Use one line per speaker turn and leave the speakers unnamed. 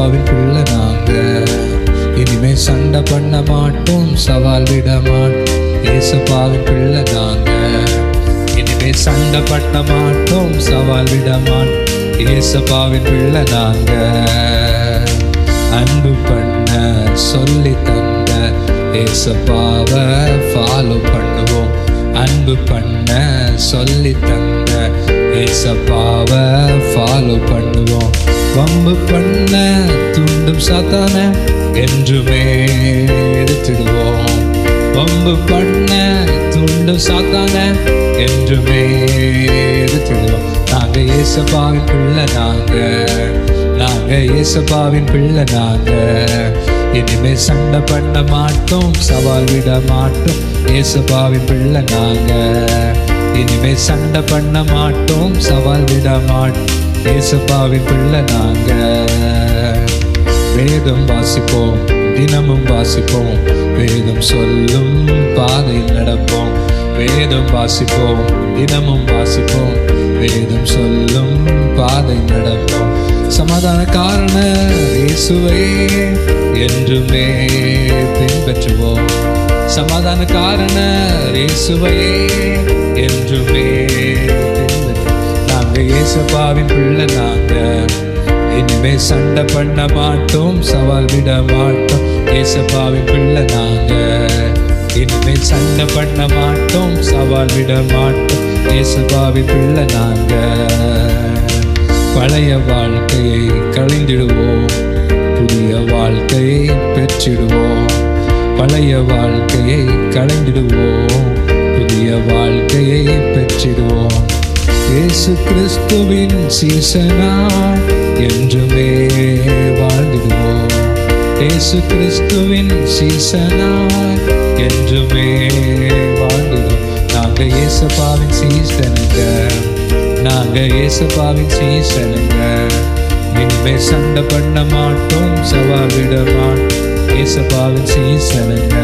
ஏசப்பாவின் பிள்ளை நாங்க. இனிமே சண்டை பண்ண மாட்டோம், சவால் விட மாட்டோம். ஏசப்பாவின் பிள்ளை நாங்க. இனிமே சண்டை பண்ண மாட்டோம், சவால் விட மாட்டோம். ஏசப்பாவின் பிள்ளை நாங்க. அன்பு பண்ண சொல்லி தந்த ஏசப்பாவை ஃபாலோ பண்ணுவோம். அன்பு பண்ண சொல்லி தந்த ஏசப்பாவை ஃபாலோ பண்ணுவோம். வம்பு பண்ண தூண்டும் சாத்தான என்றுமே எதிர்த்திடுவோம். வம்பு பண்ண தூண்டும் சாத்தான என்றுமே எதிர்த்திடுவோம். நாங்க ஏசப்பாவின் பிள்ளை நாங்க. நாங்க ஏசப்பாவின் பிள்ளை நாங்க. இனிமே சண்டை பண்ண மாட்டோம், சவால் விட மாட்டோம். ஏசப்பாவின் பிள்ளை நாங்க. இனிமே சண்டை பண்ண மாட்டோம், சவால் விட மாட்டோம். ஏசப்பாவின் பிள்ளை நாங்க. வேதம் வாசிப்போம், தினமும் வாசிப்போம். வேதம் சொல்லும் பாதையில் நடப்போம். வேதம் வாசிப்போம், தினமும் வாசிப்போம். வேதம் சொல்லும் பாதை நடப்போம். சமாதான காரண இயேசுவை என்றுமே பின்பற்றுவோம். சமாதான காரண இயேசுவை என்றுமே பின்பற்றுவோம். நாங்க ஏசப்பாவின் பிள்ளை நாங்க. இனிமே சண்டை பண்ண மாட்டோம், சவால் விட மாட்டோம். ஏசப்பாவின் பிள்ளை நாங்க. இனிமே சண்டை பண்ண மாட்டோம், சவால் விட மாட்டோம். ஏசப்பாவின் பிள்ளை நாங்க. பழைய வாழ்க்கையை களைந்திடுவோம், புதிய வாழ்க்கையை பெற்றிடுவோம். பழைய வாழ்க்கையை களைந்திடுவோம், புதிய வாழ்க்கையை பெற்றிடுவோம். இயேசு கிறிஸ்துவின் சீசனாய் என்றுமே வாழ்ந்திடுவோம். இயேசு கிறிஸ்துவின் சீசனாய் என்றுமே வாழ்ந்திடுவோம். நாங்க ஏசப்பாவின் சீசனுங்க. நாங்க ஏசப்பாவின் சீசனுங்க. இனிமே சண்டை பண்ண மாட்டோம், சவால் விட மாட்டோம். ஏசப்பாவின் சீசனுங்க.